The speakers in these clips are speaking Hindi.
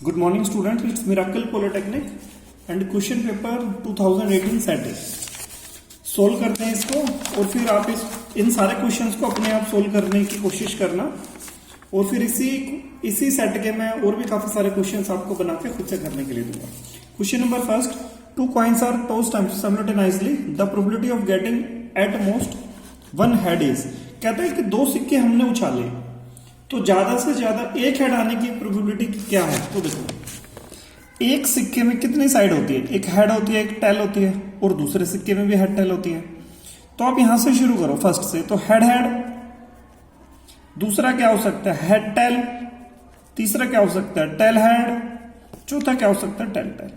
Good morning students, it's Miracle Polytechnic and question paper 2018 set है। सोल्व करते हैं इसको और फिर आप इन सारे क्वेश्चंस को अपने आप सोल्व करने की कोशिश करना और फिर इसी सेट के मैं और भी काफी सारे क्वेश्चंस आपको बना के खुद से करने के लिए दूंगा। Question number first, 2 coins are tossed simultaneously, the probability of getting at most one head is। कहता है कि दो सिक्के हमने उछाले तो ज्यादा से ज्यादा एक हेड आने की प्रोबेबिलिटी क्या है। तो देखो एक सिक्के में कितनी साइड होती है, एक हेड होती है, एक टेल होती है और दूसरे सिक्के में भी हेड टेल होती है। तो आप यहां से शुरू करो फर्स्ट से, तो हेड हेड, दूसरा क्या हो सकता है हेड टेल, तीसरा क्या हो सकता है टेल हेड, चौथा क्या हो सकता है टेल टेल।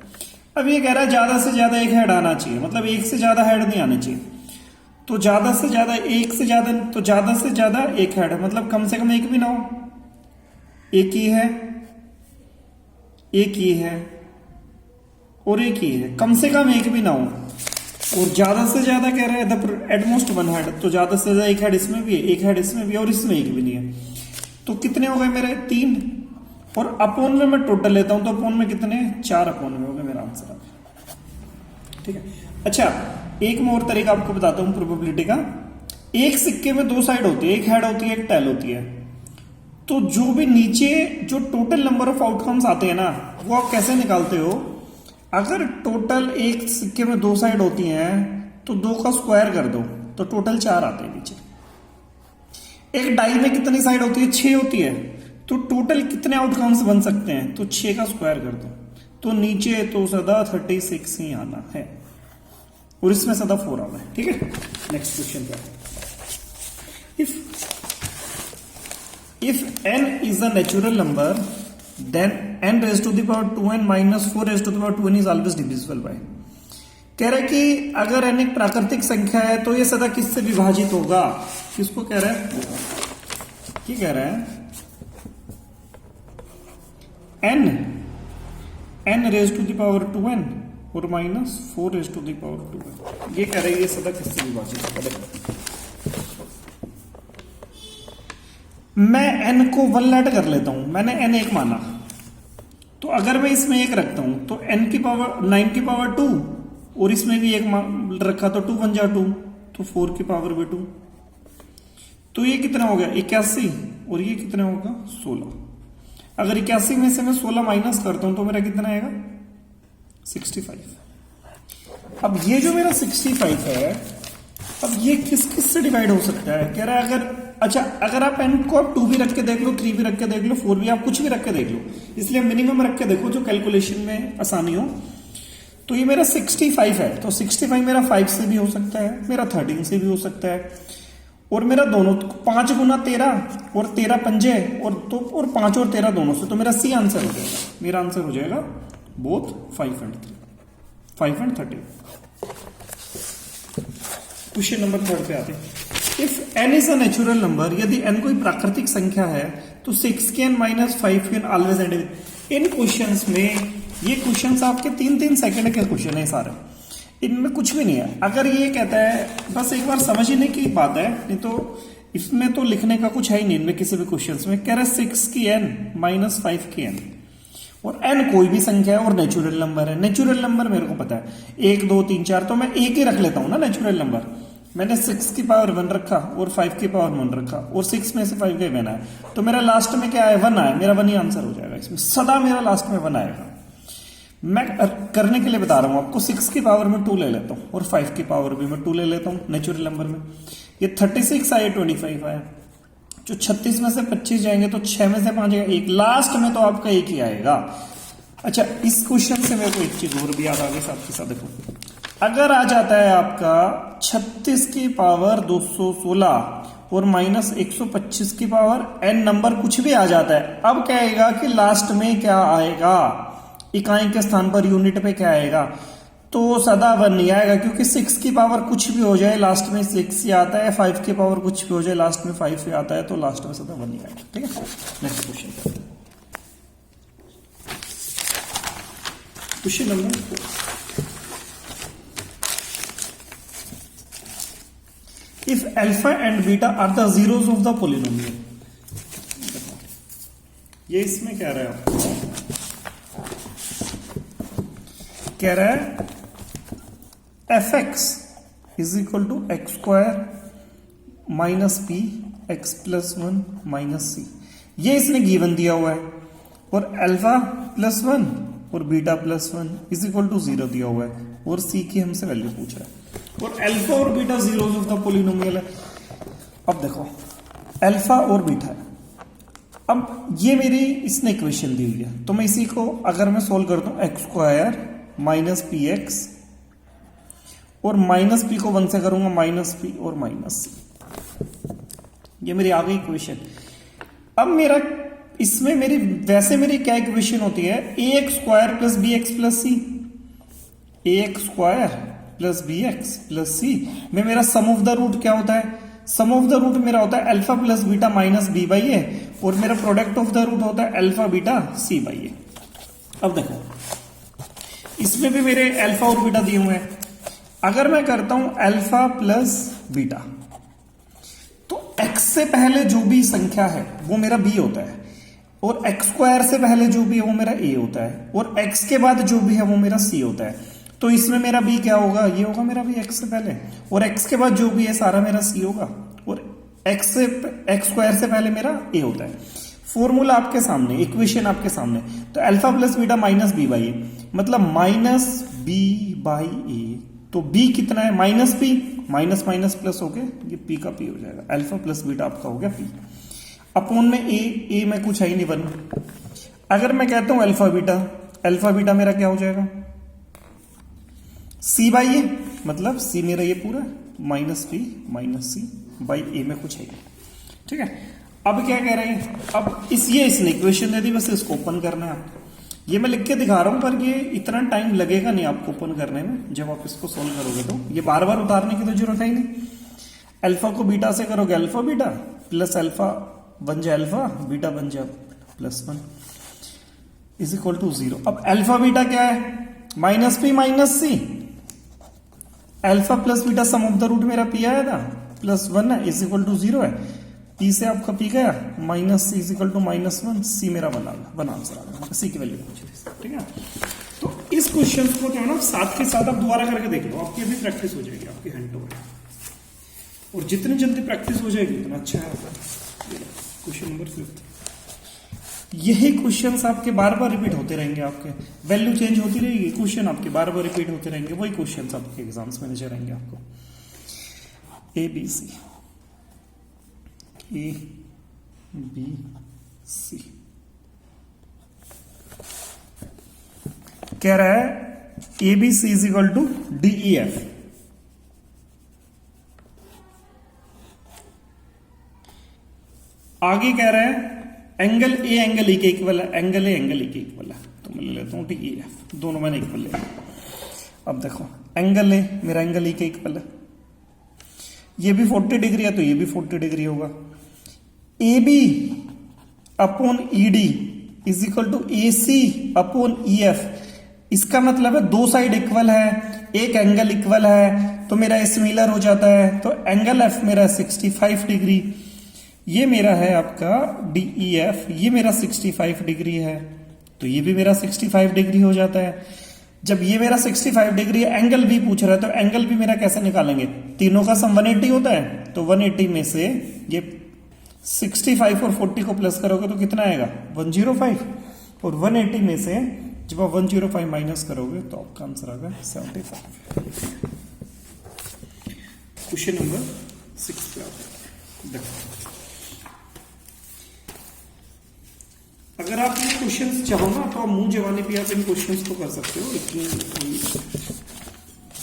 अब ये कह रहा है ज्यादा से ज्यादा एक हेड आना चाहिए, मतलब एक से ज्यादा हेड नहीं आने चाहिए। तो ज्यादा से ज्यादा एक से ज्यादा, तो ज्यादा से ज्यादा एक हेड है, मतलब कम से कम एक भी ना हो, एक ही है, एक ही है और एक ही है, कम से कम एक भी ना हो। और ज्यादा से ज्यादा कह रहे हैं एटमोस्ट वन हेड, तो ज्यादा से ज्यादा एक हेड इसमें भी है, एक हेड इसमें भी है और इसमें एक भी नहीं है। तो कितने हो गए मेरे 3 और अपोन में मैं टोटल लेता हूं तो अपोन में कितने 4 अपोन में हो गए मेरा आंसर। ठीक है, अच्छा एक मैं और तरीका आपको बताता हूं प्रोबेबिलिटी का। एक सिक्के में 2 साइड होती है, एक हेड होती है, एक टेल होती है। तो जो भी नीचे जो टोटल नंबर ऑफ आउटकम्स आते हैं ना, वो आप कैसे निकालते हो। अगर टोटल एक सिक्के में 2 साइड होती हैं तो 2 का स्क्वायर कर दो तो टोटल 4 आते हैं नीचे। एक डाई में कितनी साइड होती है 6 होती है, तो टोटल कितने आउटकम्स बन सकते हैं, तो 6 का स्क्वायर कर दो तो नीचे तो सदा 36 ही आना है और इसमें सदा 4 आना है। ठीक है, नेक्स्ट क्वेश्चन पे। If n is a natural number then n raised to the power 2n minus 4 raised to the power 2n is always divisible by। कह रहा है कि अगर n एक प्राकृतिक संख्या है तो ये सदा किससे विभाजित होगा। किसको कह रहा है, ये कह रहा है n raised to the power 2n और minus 4 raised to the power 2n। ये कह रहा है ये सदा किससे विभाजित होगा। मैं n को 1 लेट कर लेता हूं, मैंने n 1 माना, तो अगर मैं इसमें 1 रखता हूं तो n की पावर 9 की पावर 2 और इसमें भी 1 रखा तो 2 1 जा 2, तो 4 की पावर भी 2। तो ये कितना हो गया 81 और ये कितना होगा 16। अगर 81 में से मैं 16 माइनस करता हूं तो मेरा कितना आएगा 65। अब ये जो मेरा 65 है, अब ये किस से डिवाइड हो सकता है। कह रहा है अगर आप n को आप 2 भी रख के देख लो, 3 भी रख के देख लो, 4 भी, आप कुछ भी रख के देख लो, इसलिए मिनिमम रख के देखो जो कैलकुलेशन में आसानी हो। तो ये मेरा 65 है, तो 65 मेरा 5 से भी हो सकता है, मेरा 13 से भी हो सकता है और मेरा दोनों 5 गुना 13 और 13 पंजे और 5 और 13 दोनों से, तो मेरा सी आंसर हो जाएगा। मेरा आंसर हो जाएगा बोथ 5 and 13। क्वेश्चन नंबर 3 पे आते हैं। If n is a natural number, यदि n कोई प्राकृतिक संख्या है तो 6n minus 5n always and with. In questions में, ये क्वेश्चंस आपके 3-3 सेकंड के क्वेश्चन है सारे, इनमें कुछ भी नहीं है। अगर ये कहता है, बस एक बार समझने की बात है, नहीं तो इसमें तो लिखने का कुछ है ही नहीं इनमें किसी भी क्वेश्चंस में। कह रहा है 6 की n माइनस 5 की n और n कोई भी संख्या है और नेचुरल नंबर है। नेचुरल नंबर मेरे को पता है 1 2 3 4, तो मैं एक ही रख लेता हूं ना नेचुरल नंबर। मैंने 6 की पावर 1 रखा और 5 की पावर 1 रखा और 6 में से 5 का 1 आया, तो मेरा लास्ट में क्या है 1 आया, मेरा 1 ही आंसर हो जाएगा। इसमें सदा मेरा लास्ट में 1 आएगा। मैं करने के लिए बता रहा हूं आपको, 6 की पावर में 2 ले लेता हूं और 5 की पावर भी मैं 2 ले लेता हूं नेचुरल नंबर में। ये 36 आया, 25 आया, जो 36 में से 25 जाएंगे तो 6 में से 5 जाएगा, 1 लास्ट में तो आपका 1 ही आएगा। अच्छा, इस क्वेश्चन से मेरे को एक चीज और भी याद आ गई साथ के साथ। देखो अगर आ जाता है आपका 36 की पावर 216 और माइनस 125 की पावर n नंबर कुछ भी आ जाता है, अब क्या आएगा कि लास्ट में क्या आएगा, इकाई के स्थान पर यूनिट पे क्या आएगा, तो सदा 1 नहीं आएगा, क्योंकि 6 की पावर कुछ भी हो जाए लास्ट में 6 ही आता है, 5 की पावर कुछ भी हो जाए लास्ट में 5 ही आता है, तो लास्ट में सदा 1 नहीं आएगा। ठीक है, next question. Question number 4। If alpha and beta are the zeros of the polynomial, ये इसमें क्या रहा है आपको कह रहा है F X is equal to X square minus P X plus one minus C, ये इसने गिवन दिया हुआ है, और अल्फा प्लस वन और beta plus one is equal to 0 दिया हुआ है, और सी की हमसे वैल्यू पूछ रहा है, और अल्फा और beta zeros of the polynomial है। अब देखो अल्फा और बीटा है, अब ये मेरी इसने इक्वेशन दी हुई है, तो मैं इसी को अगर मैं सोल्व कर दूं x square minus P x, और माइनस पी को 1 से करूंगा माइनस पी और माइनस सी, ये मेरी आ गई इक्वेशन। अब मेरा इसमें मेरी वैसे मेरी क्या इक्वेशन होती है, A X square plus B X plus C, A X square plus B X plus C में मेरा सम ऑफ द रूट क्या होता है, सम ऑफ द रूट मेरा होता है alpha plus beta minus B by A, और मेरा प्रोडक्ट ऑफ द रूट होता है alpha beta C by A. अब देखो इसमें भी मेरे अल्फा और बीटा दिए हुए हैं, अगर मैं करता हूं अल्फा प्लस बीटा, तो एक्स से पहले जो भी संख्या है वो मेरा बी होता है, और एक्स स्क्वायर से पहले जो भी है वो मेरा ए होता है, और एक्स के बाद जो भी है वो मेरा सी होता है। तो इसमें मेरा बी क्या होगा, ये होगा मेरा बी एक्स से पहले, और एक्स के बाद जो भी है सारा मेरा सी होगा, और एक्स स्क्वायर से पहले मेरा ए होता है। फॉर्मूला आपके सामने, इक्वेशन आपके सामने, तो alpha plus beta minus B by A, मतलब माइनस बी बाई ए, तो बी कितना है minus P, minus minus plus हो गया, ये पी का पी हो जाएगा, अल्फा प्लस बीटा आपका हो गया पी, अपॉन में ए में कुछ है ही नहीं वन। अगर मैं कहता हूं अल्फा बीटा मेरा क्या हो जाएगा सी बाई ए, मतलब सी मेरा ये पूरा minus P minus C by A में कुछ है, ठीक है। अब क्या कह रहे हैं, अब इसने इक्वेशन दे दी, बस इसको ओपन करना है आपको, ये मैं लिख के दिखा रहा हूं, पर ये इतना टाइम लगेगा नहीं आपको ओपन करने में, जब आप इसको सोल्व करोगे तो ये बार बार उतारने की तो जरूरत है ही नहीं। अल्फा को बीटा से करोगे अल्फा बीटा प्लस अल्फा बन जाए अल्फा, बीटा बन जाए plus one is equal to 0। अब अल्फा बीटा क्या है, minus P minus C, alpha plus beta sum of the root मेरा पी आया था प्लस वन है इज इक्वल टू 0 है, पी से आपका पी गया minus C is equal to minus one, C मेरा बना आंसर आ गया, सी की वैल्यू पूछी थी, ठीक है। तो इस क्वेश्चन को जो है ना साथ के साथ आप दोबारा करके देख लो, आपकी अभी प्रैक्टिस हो जाएगी, आपकी हैंड ओवर, और जितनी जल्दी प्रैक्टिस हो जाएगी उतना अच्छा है। क्वेश्चन नंबर 5, यही क्वेश्चंस आपके बार बार रिपीट होते रहेंगे, आपके वैल्यू चेंज होती रहेगी, क्वेश्चन आपके बार बार रिपीट होते रहेंगे, वही क्वेश्चंस आपके एग्जाम्स में नजर आएंगे आपको। ए बी सी, ए बी सी कह रहा है A B C is equal to D E F, आगे कह रहा है एंगल ए एंगल ई के इक्वल है, एंगल ए एंगल ई के इक्वल है, तो मैं ले लेता हूं डी ई एफ, दोनों मैंने इक्वल ले लिया। अब देखो एंगल ए मेरा एंगल ई के इक्वल है, ये भी 40 डिग्री है तो ये भी 40 डिग्री होगा, A B upon E D is equal to A C upon E F, इसका मतलब है दो साइड इक्वल है, एक एंगल इक्वल है, तो मेरा सिमिलर हो जाता है, तो एंगल एफ मेरा 65 डिग्री, ये मेरा है आपका डीई एफ, ये मेरा 65 डिग्री है, तो ये भी मेरा 65 डिग्री हो जाता है। जब ये मेरा 65 डिग्री है, एंगल भी पूछ रहा है, तो एंगल भी मेरा कैसे निकालेंगे, तीनों का सम 180 होता है, तो 180 में से ये 65 और 40 को प्लस करोगे तो कितना आएगा 105, और 180 में से जब आप 105 माइनस करोगे तो आपका आंसर आ गया 75। क्वेश्चन नंबर 6 पे आता है, देखो अगर आप ये क्वेश्चंस चाहो ना तो आप मुंह जवानी पे आप इन क्वेश्चंस को कर सकते हो, इतनी कोई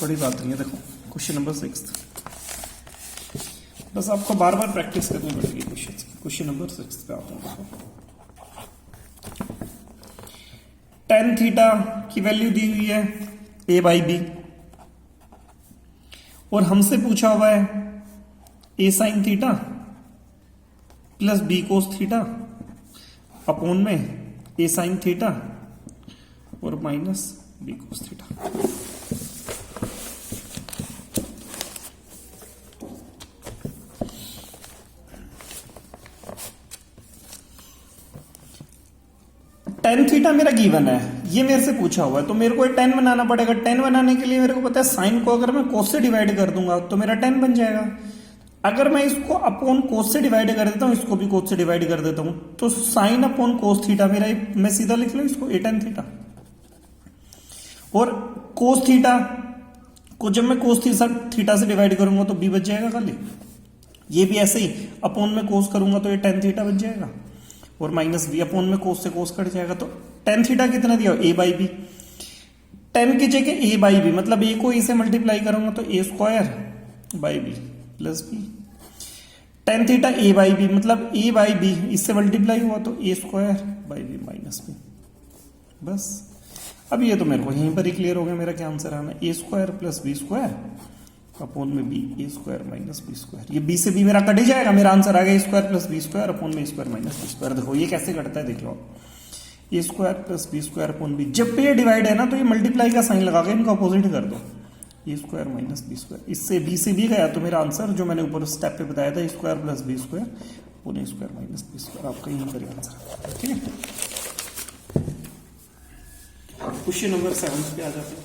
बड़ी बात नहीं है। देखो क्वेश्चन नंबर 6, बस आपको बार बार प्रैक्टिस करनी पड़ेगी क्वेश्चंस की। क्वेश्चन नंबर 6 पे आता हूं, tan थीटा की वैल्यू दी हुई है a बाई बी, और हमसे पूछा हुआ है a sine theta plus b cos theta upon में a साइन थीटा और minus b cos theta. tan theta मेरा गिवन है, ये मेरे से पूछा हुआ है, तो मेरे को 10 बनाना पड़ेगा। 10 बनाने के लिए मेरे को पता है साइन को अगर मैं कोस से डिवाइड कर दूंगा तो मेरा 10 बन जाएगा। अगर मैं इसको अपॉन कोस से डिवाइड कर देता हूं, इसको भी कोस से डिवाइड कर देता हूं, तो साइन अपॉन कोस थीटा मेरा, मैं सीधा लिख लूं इसको tan थीटा। और कोस थीटा को जब मैं कोस थीटा से डिवाइड करूंगा तो बी बच जाएगा खाली। ये भी ऐसे ही अपॉन में कोस करूंगा तो ये tan थीटा बच जाएगा, और माइनस बी अपॉन में कोस से कोस कट जाएगा। तो tan थीटा कितना दिया, a बाई बी। 10 की जगह a बाई बी, मतलब a को a से मल्टीप्लाई करूंगा तो a square by B plus B. tan theta a by B, मतलब a बाई बी इससे मल्टीप्लाई हुआ तो a square by B minus B. बस अब ये तो मेरे को यहीं पर ही क्लियर हो गया, मेरा क्या आंसर आना, a square plus B square upon में B, A square minus B square. ये बी से बी मेरा कट ही जाएगा, मेरा आंसर आ गया a square plus B square upon में a square minus B square. देखो ये कैसे कटता है, देख लो, A square plus B square upon B. जब पे ये डिवाइड है ना तो ये मल्टीप्लाई का साइन लगा के इनका अपोजिट कर दो, ए स्क्वायर माइनस बी स्क्वायर। इससे बी से बी गया तो मेरा आंसर जो मैंने ऊपर स्टेप पे बताया था, A square plus B square upon A square minus B square, आपका यहीं पर आंसर। ठीक है, क्वेश्चन नंबर 7 पे आ जाते हैं।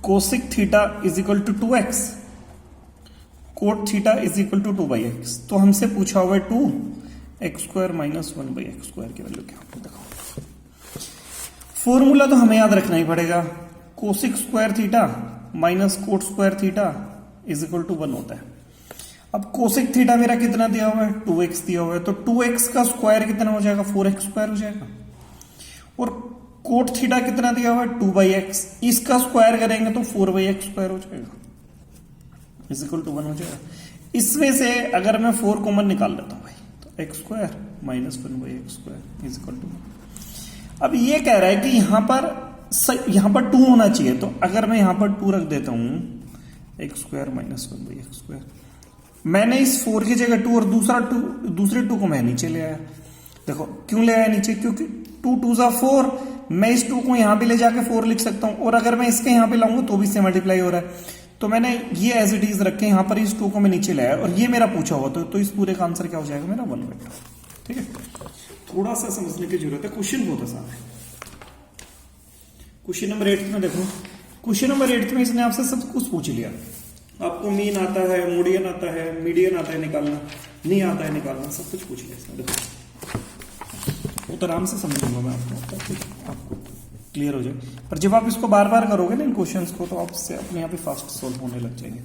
Cosec theta is equal to 2x, cot theta is equal to 2/x। तो हमसे पूछा हुआ है 2x square minus 1/x square की वैल्यू क्या। देखो फॉर्मूला तो हमें याद रखना ही पड़ेगा, cosec square theta minus cot square theta is equal to 1 होता है। अब कोसिक थीटा मेरा कितना दिया हुआ है, 2x दिया हुआ है, तो 2x का स्क्वायर कितना हो जाएगा, 4x स्क्वायर हो जाएगा। और कोट थीटा कितना दिया हुआ है, 2/x, इसका स्क्वायर करेंगे तो 4/x स्क्वायर हो जाएगा, इज इक्वल टू 1 हो जाएगा। इसमें से अगर मैं 4 कॉमन निकाल लेता हूं भाई, तो x square minus 1/x square is equal to. अब ये कह रहा है कि यहां पर 2 होना चाहिए, तो अगर मैं यहां पर 2 रख देता हूं, x square minus 1/x square, मैंने इस 4 की जगह 2 और दूसरे 2 को मैं नीचे ले आया। देखो क्यों ले आया नीचे, क्योंकि 2 2 जा 4, मैं इस 2 को यहां पे ले जाके 4 लिख सकता हूं, और अगर मैं इसके यहां पे लाऊंगा तो भी इससे मल्टीप्लाई हो रहा है। तो मैंने ये एज इट इज रखे, यहां पर इस 2 को मैं नीचे लाया, और ये मेरा पूछा हुआ तो इस पूरे का आंसर क्या हो जाएगा मेरा, 1/2। ठीक है, थोड़ा सा समझने की जरूरत है, क्वेश्चन बहुत आसान है। क्वेश्चन नंबर 8 में देखो, क्वेश्चन नंबर 8 में इसने आपसे सब कुछ पूछ लिया। आपको मीन आता है, मोडियन आता है, मीडियन आता है निकालना, नहीं आता है निकालना, सब कुछ पूछ लिया इसने। देखो वो तो आराम से समझूंगा मैं आपको क्लियर हो जाए, पर जब आप इसको बार बार करोगे ना इन क्वेश्चंस को, तो आपसे अपने आप ही फास्ट सोल्व होने लग जाएंगे।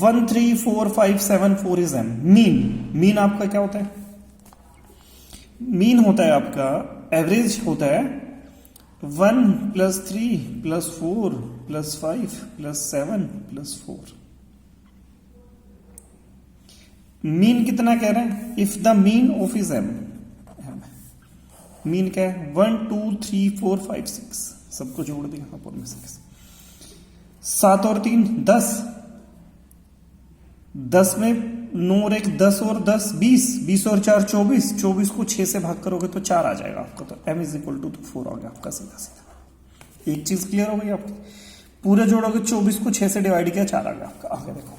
1 3 4 5 7 4 इज m। मीन आपका क्या होता है, मीन होता है आपका एवरेज होता है 1 + 3 + 4 + 5 + 7 + 4। मीन कितना कह रहे हैं, if the mean of is m, mean क्या है 1 2 3 4 5 6, सबको जोड़ दें यहां पर में 6, 7 और 3 10, 10 में 9 और 1 10 और 10 20, 20 और 4 24, 24 को 6 से भाग करोगे तो 4 आ जाएगा आपका, तो m इज इक्वल टू 4 आ गया आपका सीधा सीधा। एक चीज क्लियर हो गई आपकी, पूरे जोड़ोगे 24 को 6 से डिवाइड किया 4 आ गया आपका। आगे देखो,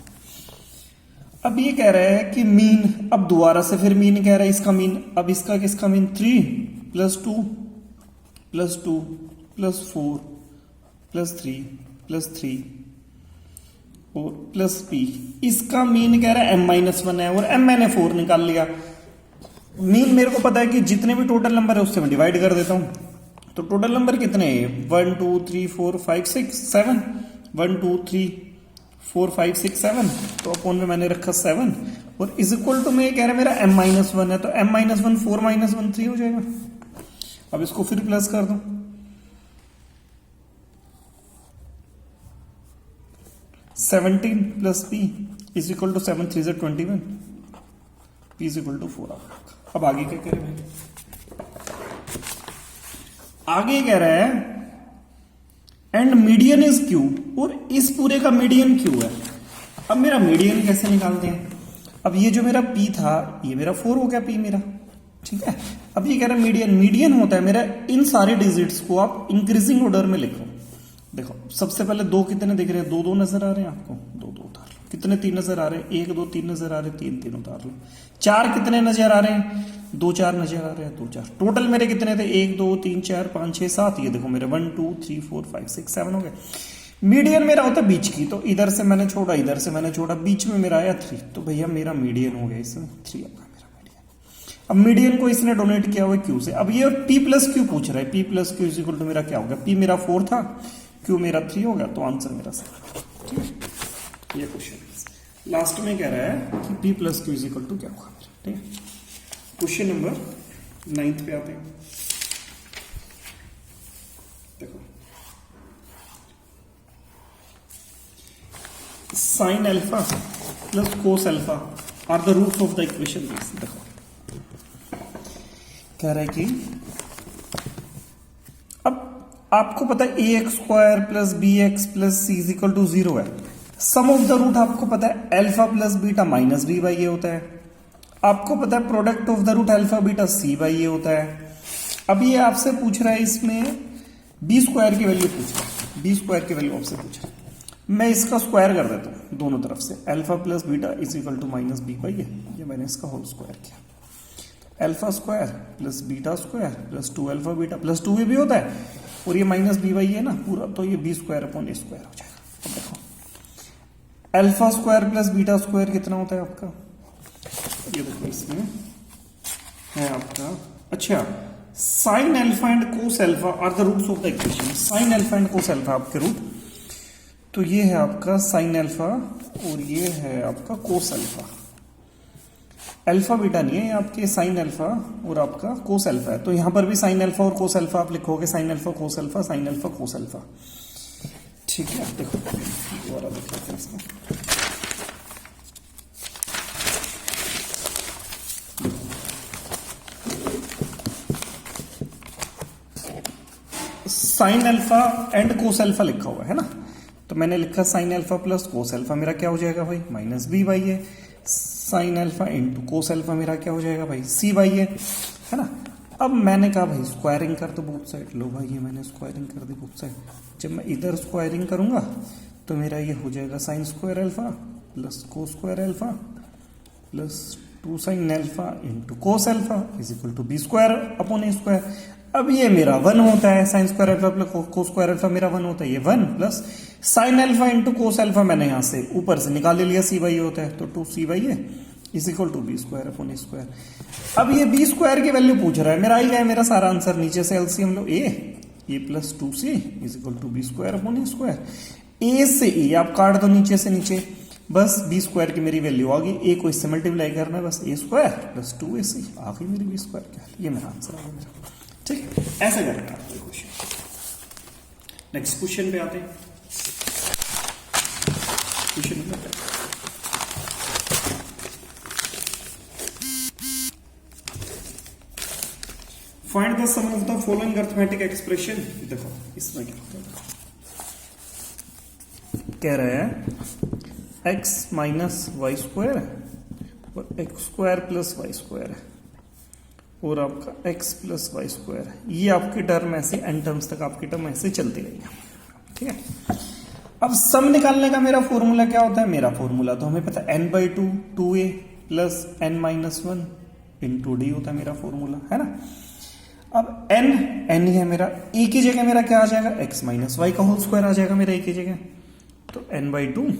अब ये कह रहा है कि मीन, अब दोबारा से फिर मीन कह रहा है इसका मीन, अब इसका किसका मीन 3 + 2 + 2 + 4 + 3 + 3 और प्लस p, इसका मीन कह रहा है m-1 है, और m मैंने 4 निकाल लिया। मीन मेरे को पता है कि जितने भी टोटल नंबर है उससे मैं डिवाइड कर देता हूं, तो टोटल नंबर कितने हैं 1 2 3 4 5 6 7, 1 2 3 4 5 6 7, तो अपॉन में मैंने रखा 7, और इज इक्वल टू में कह रहा है मेरा m-1 है, तो m-1 4 - 1 3 हो जाएगा। अब इसको फिर प्लस कर दो, 17 + p is equal to 7 3 = 21, p is equal to 4 आ गया। अब आगे क्या कह रहे हैं, आगे कह रहा है एंड मीडियन इज q, और इस पूरे का मीडियन q है। अब मेरा मीडियन कैसे निकालते हैं, अब ये जो मेरा p था ये मेरा 4 हो गया p मेरा, ठीक है। अब ये कह रहा है मीडियन होता है मेरा, इन सारे डिजिट्स को आप इंक्रीजिंग ऑर्डर में लिखो। देखो सबसे पहले 2 कितने दिख रहे हैं, 2 2 नजर आ रहे हैं आपको, 2 2 उतार लो, कितने 3 नजर आ रहे हैं? 1 2 3 नजर आ रहे हैं, 3 उतार लो। 4 कितने नजर आ रहे हैं? 2 4 नजर आ रहे हैं, 2 4। टोटल मेरे कितने थे? 1 2 3 4 5 6 7। ये देखो मेरे 1 2 3 4 5 6 7 हो गए। मीडियन मेरा होता है बीच की, तो इधर से मैंने छोड़ा, इधर से मैंने छोड़ा, बीच में मेरा आया 3, तो भैया मेरा मीडियन हो गया इसमें 3 आपका मेरा मीडियन। अब मीडियन को इसने डोनेट किया हुआ क्यू से। अब ये P प्लस क्यू पूछ रहा है, P plus Q is equal to मेरा क्या होगा? P मेरा 4 था, क्यू मेरा 3 होगा, तो आंसर मेरा 7। ठीक है, ये क्वेश्चन लास्ट में कह रहा है कि P plus Q is equal to क्या होगा मेरा। ठीक है, क्वेश्चन नंबर 9 पे आते हैं। देखो, sine alpha plus cos alpha are the roots of the equation. देखो कह रहा है कि अब आपको पता है A X square plus B X plus C is equal to 0 है। सम ऑफ द रूट आपको पता है alpha plus beta minus B by A होता है। आपको पता है product of the root alpha beta C by A होता है। अब ये आपसे पूछ रहा है, इसमें बी स्क्वायर की वैल्यू पूछ रहा है, बी स्क्वायर की वैल्यू आपसे पूछ रहा है। मैं इसका स्क्वायर कर देता हूं दोनों तरफ से, alpha plus beta is equal to minus B by A. ये मैंने इसका होल स्क्वायर किया। Alpha square plus beta square plus 2 alpha beta plus 2 भी होता है, और ये माइनस बी बाई है ना पूरा, तो ये B square upon A square हो जाएगा। अब देखो alpha square plus beta square कितना होता है आपका? ये देखो इसमें है आपका, अच्छा, sine alpha and cos alpha are the roots of the equation. Sine alpha and cos alpha आपके रूट, तो ये है आपका साइन अल्फा और ये है आपका कोस अल्फा। अल्फा बीटा नहीं है, ये आपके साइन अल्फा और आपका कोस अल्फा है। तो यहां पर भी साइन अल्फा और कोस अल्फा आप लिखोगे, sine alpha cos alpha, sine alpha cos alpha. ठीक है, देखो दोबारा देख लेते हैं इसमें। Sine alpha and cos alpha लिखा हुआ है ना, तो मैंने लिखा sine alpha plus cos alpha, मेरा क्या हो जाएगा भाई? Minus B by A. Sine alpha into cos alpha मेरा क्या हो जाएगा भाई? सी बाई ए, है ना। अब मैंने कहा भाई स्क्वायरिंग कर दो बोथ साइड। लो भाई, ये मैंने स्क्वायरिंग कर दी बोथ साइड। जब मैं इधर स्क्वायरिंग करूंगा तो मेरा ये हो जाएगा sine square alpha plus cos square alpha प्लस 2 sine alpha into cos alpha is equal to B square upon A square. अब ये मेरा 1 होता है, sine square alpha plus cos square alpha मेरा 1 होता है, ये 1 plus sine alpha into cos alpha मैंने यहां से ऊपर से निकाल लिया, सी बाई ए होता है, तो 2 C by A is equal to B square upon A square. अब ये बी स्क्वायर की वैल्यू पूछ रहा है, मेरा आई गया मेरा सारा आंसर। नीचे से एलसीएम लो, A plus 2c is equal to B square upon A square. A से ए आप काट दो नीचे से नीचे, बस बी स्क्वायर की मेरी वैल्यू आ गई। ए को इससे मल्टीप्लाई करना है, बस ए स्क्वायर प्लस 2ac आ गई मेरी बी स्क्वायर की। ये मेरा आंसर आ गया मेरा। ठीक है, ऐसे करना है क्वेश्चन। नेक्स्ट क्वेश्चन पे आते हैं। Question number find the sum of the following arithmetic expression. देखो इसमें क्या होता है, कह रहा है x माइनस वाई स्क्वायर और X square plus Y square है और आपका x प्लस वाई स्क्वायर है। ये आपकी टर्म ऐसे एन टर्म्स तक आपकी टर्म ऐसे चलती रही है। ठीक है, अब सम निकालने का मेरा फॉर्मूला क्या होता है? मेरा फॉर्मूला तो हमें पता है n/2 2a plus n-1 into D होता है मेरा फॉर्मूला, है ना। अब n ही है मेरा, e की जगह मेरा क्या आ जाएगा? x माइनस वाई का होल स्क्वायर आ जाएगा मेरा e की जगह, तो n/2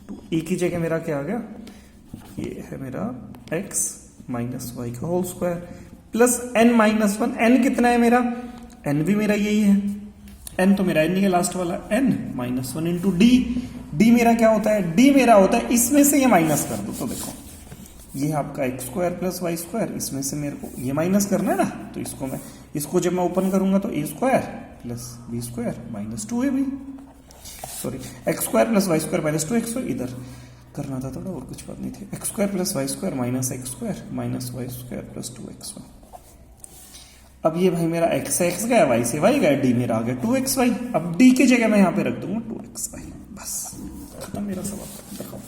तो e की जगह मेरा क्या आ गया? ये है मेरा x माइनस वाई का whole square plus n-1। n कितना है मेरा? n भी मेरा यही है, n तो मेरा n ही है लास्ट वाला, n-1 इंटू डी। डी मेरा क्या होता है? डी मेरा होता है इसमें से ये माइनस कर दो, तो देखो ये आपका X square plus Y square, इसमें से मेरे को ये माइनस करना है ना, तो इसको जब मैं ओपन करूंगा तो A square plus B square minus 2ab, sorry X square plus Y square minus 2x, इधर करना था थोड़ा और कुछ बात नहीं थी। X square plus Y square minus X square minus Y square plus 2x। अब ये भाई मेरा x से x गया, y से y गया, d मेरा आ गया 2xy। अब d की जगह मैं यहां पे रख दूंगा 2xy, बस खत्म मेरा सवाल। देखो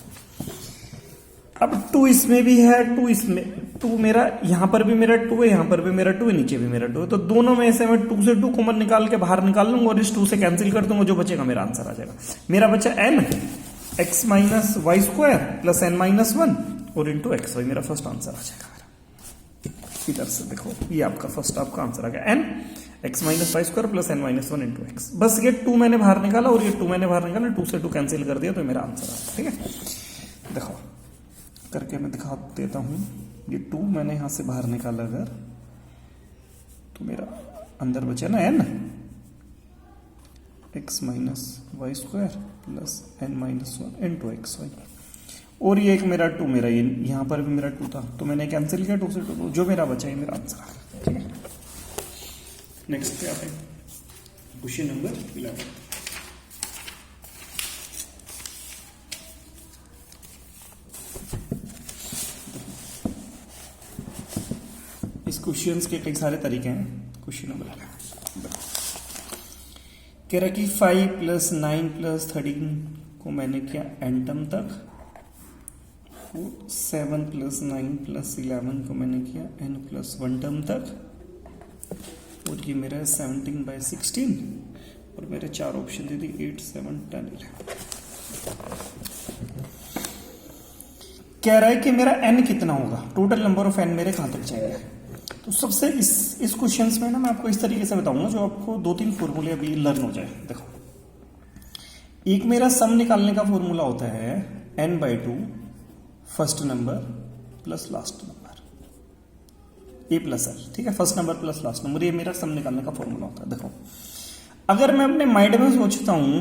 अब 2 इसमें भी है, 2 इसमें, 2 मेरा यहां पर भी मेरा 2 है, यहां पर भी मेरा 2 है, नीचे भी मेरा 2 है, तो दोनों में से मैं 2 से 2 कॉमन निकाल के बाहर निकाल लूंगा और इस 2 से कैंसिल कर दूंगा, जो बचेगा मेरा आंसर आ जाएगा। मेरा बचा n X minus Y square plus N minus one और इंटू एक्स वाई, मेरा फर्स्ट आंसर आ जाएगा मेरा। इधर से देखो ये आपका फर्स्ट आपका आंसर आ गया, N X minus Y square plus N minus one into X. बस ये 2 मैंने बाहर निकाला और ये 2 मैंने बाहर निकाला, 2 से 2 कैंसिल कर दिया तो मेरा आंसर आ गया। ठीक है, देखो करके मैं दिखा देता हूं। ये 2 मैंने यहां से बाहर निकाला अगर, तो मेरा अंदर बचा ना N X minus Y square plus N minus one into X Y, और ये एक मेरा 2 मेरा ये यहां पर भी मेरा 2 था तो मैंने कैंसिल किया 2 से 2, जो मेरा बचा है मेरा आंसर आ गया। ठीक है, नेक्स्ट पे आते हैं क्वेश्चन नंबर 11। इस क्वेश्चंस के कई सारे तरीके हैं। क्वेश्चन नंबर 11 कह रहा कि 5 प्लस 9 प्लस 13 को मैंने किया एन टर्म तक, 7 प्लस 9 प्लस 11 को मैंने किया एन प्लस 1 टर्म तक, और ये मेरा 17/16 और मेरे 4 ऑप्शन दे दी 8, 7, 10, 11। कह रहा है कि मेरा n कितना होगा, टोटल नंबर ऑफ n मेरे कहां तक जाएंगे। तो सबसे इस क्वेश्चंस में ना मैं आपको इस तरीके से बताऊंगा जो आपको 2-3 फॉर्मूले अभी लर्न हो जाए। देखो, एक मेरा सम निकालने का फॉर्मूला होता है n/2 first number plus last number, A plus L. ठीक है, first number plus last number, ये मेरा सम निकालने का फॉर्मूला होता है। देखो, अगर मैं अपने माइंड में सोचता हूं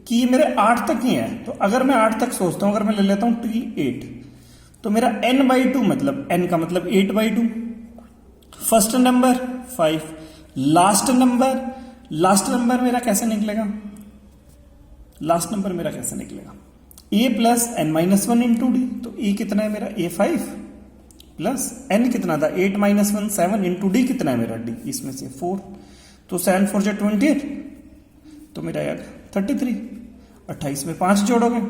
कि ये मेरे 8 तक ही है, तो अगर मैं 8 तक सोचता हूं, अगर मैं ले लेता हूं टिल 8, तो मेरा n/2 मतलब n का मतलब 8/2, फर्स्ट नंबर 5, लास्ट नंबर मेरा कैसे निकलेगा, लास्ट नंबर मेरा कैसे निकलेगा, a plus N minus one into d. तो a कितना है मेरा a5 प्लस n कितना था 8 माइनस 1 7 इंटू डी कितना है मेरा d, इसमें से 4, तो 7 4 28, तो मेरा यार 33, 28 में 5 जोड़ोगे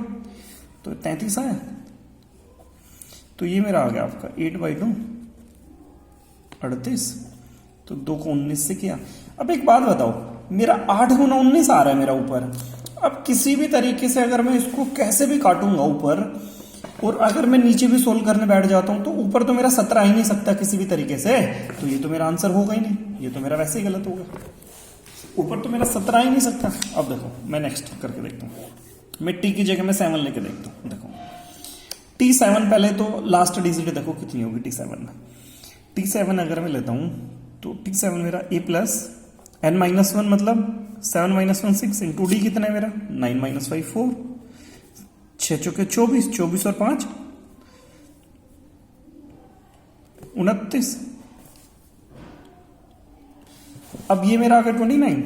तो 33 आया। तो ये मेरा आ गया आपका 8/2 38, तो 2 को 19 से किया। अब एक बात बताओ, मेरा 8 गुना 19 आ रहा है मेरा ऊपर। अब किसी भी तरीके से अगर मैं इसको कैसे भी काटूंगा ऊपर, और अगर मैं नीचे भी सोल्व करने बैठ जाता हूं तो ऊपर तो मेरा 17 आ ही नहीं सकता किसी भी तरीके से, तो ये तो मेरा आंसर होगा ही नहीं, ये तो मेरा वैसे ही गलत होगा, ऊपर तो मेरा 17 आ ही नहीं सकता। अब देखो मैं नेक्स्ट करके देखता हूँ, मैं टी की जगह में 7 लेके देखता हूँ। देखो T7 पहले तो लास्ट डिजिट देखो कितनी होगी T7 में। T7 अगर मैं लेता हूं तो T7 मेरा a प्लस एन माइनस 1 मतलब 7 माइनस 1 6 इंटू डी कितना है मेरा 9 माइनस 5 4, 6 चौके 24, 24 और 5 29। अब ये मेरा आ गया 29।